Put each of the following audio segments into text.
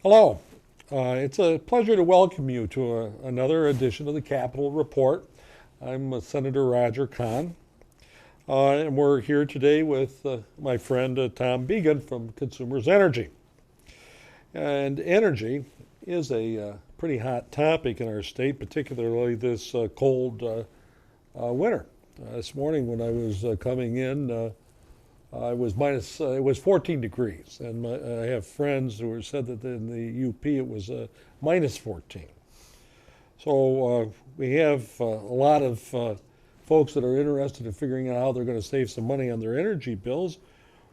Hello. It's a pleasure to welcome you to another edition of the Capitol Report. I'm Senator Roger Kahn, and we're here today with my friend Tom Began from Consumers Energy. And energy is a pretty hot topic in our state, particularly this cold winter. This morning when I was coming in, it was 14 degrees, and I have friends who said that in the UP it was minus 14. So we have a lot of folks that are interested in figuring out how they're going to save some money on their energy bills,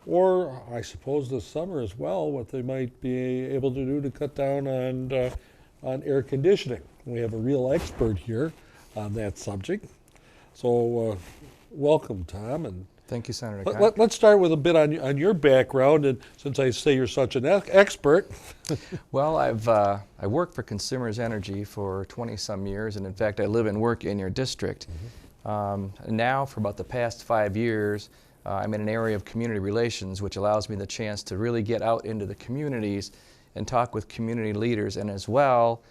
or I suppose this summer as well, what they might be able to do to cut down on air conditioning. We have a real expert here on that subject. So welcome, Tom. And thank you, Senator Kahn. let's start with a bit on your background, and since I say you're such an expert. Well, I worked for Consumers Energy for 20-some years, and in fact, I live and work in your district. Now, for about the past 5 years, I'm in an area of community relations, which allows me the chance to really get out into the communities and talk with community leaders, and as well,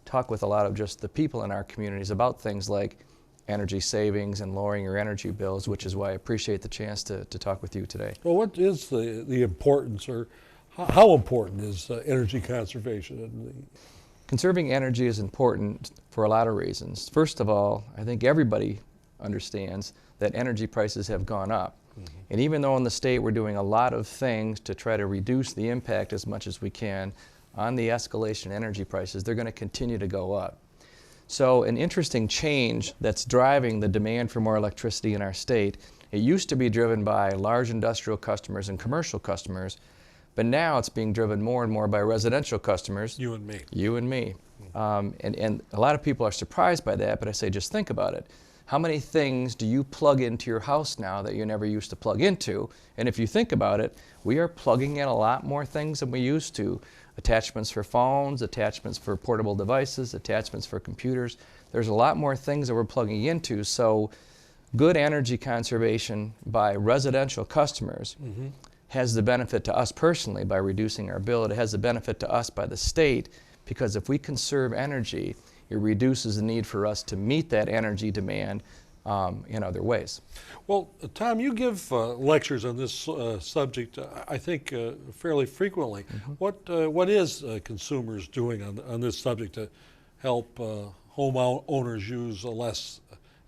talk with a lot of just the people in our communities about things like energy savings and lowering your energy bills, which is why I appreciate the chance to talk with you today. Well, what is the importance, or how important is energy conservation? Conserving energy is important for a lot of reasons. First of all, I think everybody understands that energy prices have gone up. And even though in the state we're doing a lot of things to try to reduce the impact as much as we can on the escalation in energy prices, they're going to continue to go up. So an interesting change that's driving the demand for more electricity in our state, it used to be driven by large industrial customers and commercial customers, but now it's being driven more and more by residential customers. You and me. You and me. And a lot of people are surprised by that, but I say just think about it. How many things do you plug into your house now that you never used to plug into? And if you think about it, we are plugging in a lot more things than we used to. Attachments for phones, attachments for portable devices, attachments for computers. There's a lot more things that we're plugging into. So good energy conservation by residential customers has the benefit to us personally by reducing our bill. It has the benefit to us by the state, because if we conserve energy, it reduces the need for us to meet that energy demand in other ways. Well, Tom, you give lectures on this subject, I think, fairly frequently. What is Consumers doing on this subject to help home owners use less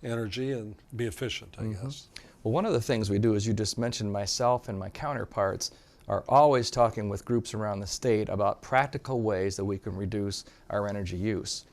energy and be efficient, I guess? Well, one of the things we do, as you just mentioned, myself and my counterparts are always talking with groups around the state about practical ways that we can reduce our energy use.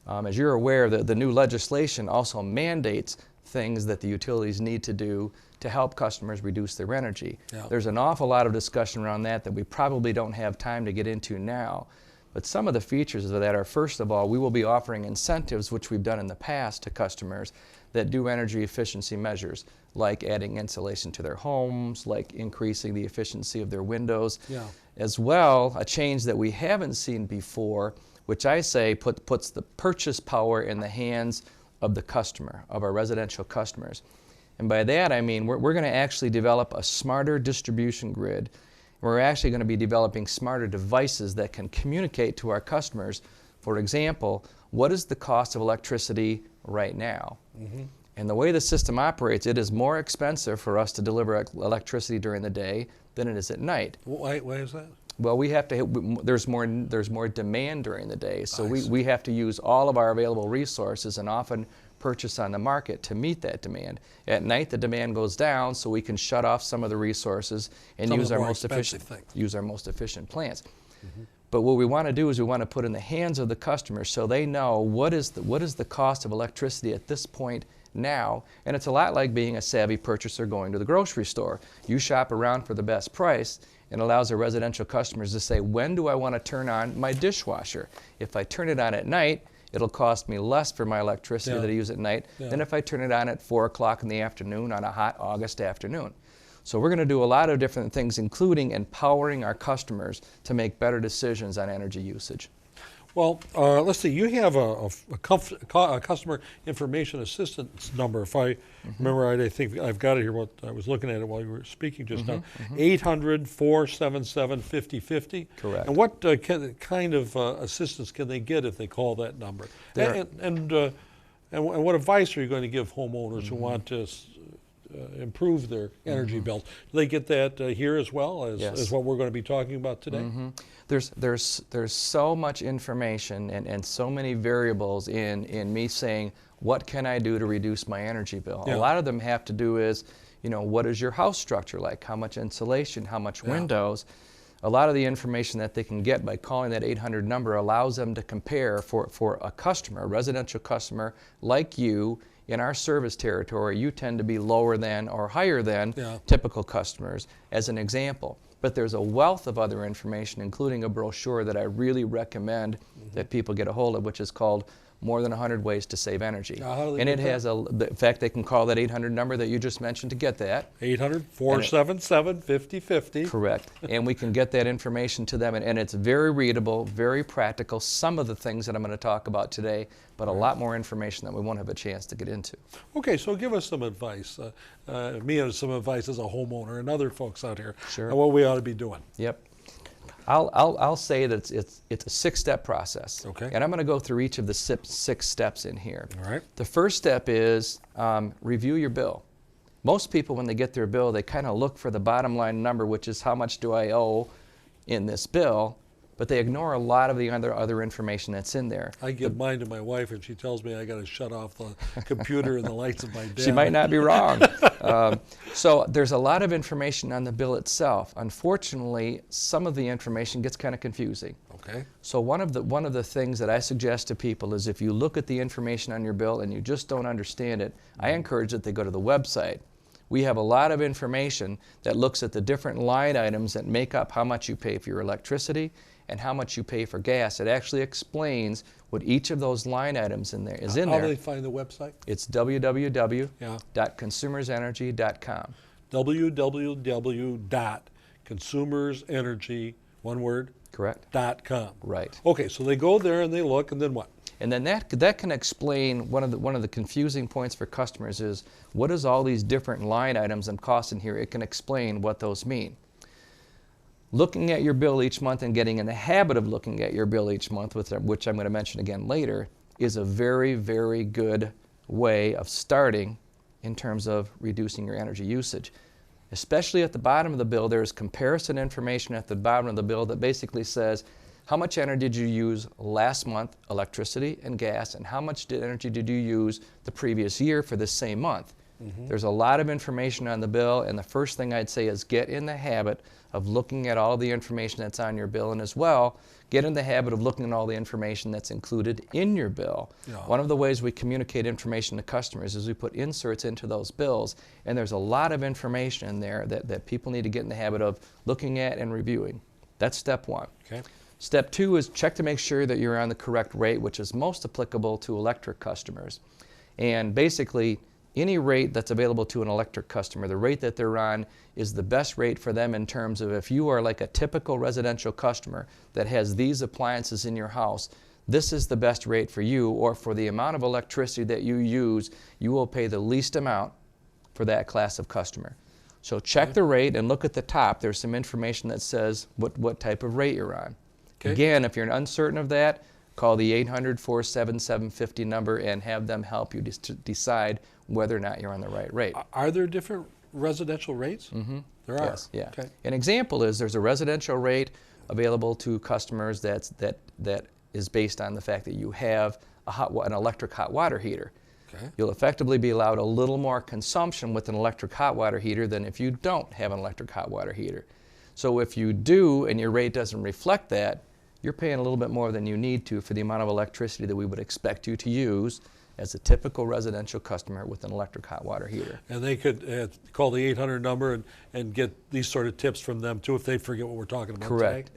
As you're aware, the new legislation also mandates things that the utilities need to do to help customers reduce their energy. Yeah. There's an awful lot of discussion around that we probably don't have time to get into now. But some of the features of that are, first of all, we will be offering incentives, which we've done in the past, to customers that do energy efficiency measures, like adding insulation to their homes, like increasing the efficiency of their windows. Yeah. As well, a change that we haven't seen before, which I say puts the purchase power in the hands of the customer, of our residential customers. And by that I mean we're going to actually develop a smarter distribution grid. We're actually going to be developing smarter devices that can communicate to our customers. For example, what is the cost of electricity right now? And the way the system operates, it is more expensive for us to deliver electricity during the day than it is at night. Why is that? Well, we have to. There's more demand during the day, so we have to use all of our available resources and often purchase on the market to meet that demand. At night, the demand goes down, so we can shut off some of the resources and use our most efficient plants. But what we want to do is we want to put in the hands of the customer so they know what is the cost of electricity at this point now. And it's a lot like being a savvy purchaser going to the grocery store. You shop around for the best price. It allows our residential customers to say, when do I want to turn on my dishwasher? If I turn it on at night, it'll cost me less for my electricity that I use at night than if I turn it on at 4 o'clock in the afternoon on a hot August afternoon. So we're going to do a lot of different things, including empowering our customers to make better decisions on energy usage. Well, let's see. You have a customer information assistance number. If I remember right, I think I've got it here. What I was looking at it while you were speaking just now. 800-477-5050. Correct. And what kind of assistance can they get if they call that number? And what advice are you going to give homeowners who want to improve their energy bills? Do they get that here as well as what we're going to be talking about today? There's so much information and so many variables in me saying, what can I do to reduce my energy bill? Yeah. A lot of them have to do is, what is your house structure like? How much insulation? How much windows? A lot of the information that they can get by calling that 800 number allows them to compare for a customer, a residential customer like you. In our service territory, you tend to be lower than or higher than typical customers, as an example. But there's a wealth of other information, including a brochure that I really recommend that people get a hold of, which is called More Than 100 Ways to Save Energy. And it has in fact, they can call that 800 number that you just mentioned to get that. 800-477-5050. Correct. And we can get that information to them, and it's very readable, very practical. Some of the things that I'm going to talk about today, but a lot more information that we won't have a chance to get into. Okay, so give us some advice. Me and some advice as a homeowner and other folks out here on what we ought to be doing. Yep. I'll say that it's a 6-step process. Okay. And I'm going to go through each of the 6 steps in here. All right. The first step is review your bill. Most people, when they get their bill, they kind of look for the bottom line number, which is how much do I owe in this bill, but they ignore a lot of the other information that's in there. I give mine to my wife, and she tells me I got to shut off the computer and the lights of my den. She might not be wrong. So there's a lot of information on the bill itself. Unfortunately, some of the information gets kind of confusing. Okay. So one of the things that I suggest to people is, if you look at the information on your bill and you just don't understand it, I encourage that they go to the website. We have a lot of information that looks at the different line items that make up how much you pay for your electricity and how much you pay for gas. It actually explains what each of those line items in there is in there. How do they find the website? It's www.consumersenergy.com. www.consumersenergy, one word, Correct. .com. Right. Okay, so they go there and they look, and then what? And then that can explain one of the confusing points for customers is, what is all these different line items and costs in here? It can explain what those mean. Looking at your bill each month and getting in the habit of looking at your bill each month, which I'm going to mention again later, is a very, very good way of starting in terms of reducing your energy usage. Especially at the bottom of the bill, there's comparison information at the bottom of the bill that basically says, how much energy did you use last month, electricity and gas, and how much energy did you use the previous year for this same month? There's a lot of information on the bill, and the first thing I'd say is get in the habit of looking at all the information that's on your bill, and as well, get in the habit of looking at all the information that's included in your bill. One of the ways we communicate information to customers is we put inserts into those bills, and there's a lot of information in there that people need to get in the habit of looking at and reviewing. That's step one. Okay. Step two is check to make sure that you're on the correct rate, which is most applicable to electric customers. And basically, any rate that's available to an electric customer, the rate that they're on is the best rate for them in terms of, if you are like a typical residential customer that has these appliances in your house, this is the best rate for you, or for the amount of electricity that you use, you will pay the least amount for that class of customer. So check the rate and look at the top. There's some information that says what type of rate you're on. Okay. Again, if you're uncertain of that, call the 800-477-50 number and have them help you decide whether or not you're on the right rate. Are there different residential rates? There are. Yes, yeah. Okay. An example is, there's a residential rate available to customers that is based on the fact that you have an electric hot water heater. Okay. You'll effectively be allowed a little more consumption with an electric hot water heater than if you don't have an electric hot water heater. So if you do and your rate doesn't reflect that, you're paying a little bit more than you need to for the amount of electricity that we would expect you to use as a typical residential customer with an electric hot water heater. And they could call the 800 number and get these sort of tips from them too if they forget what we're talking about today. Correct.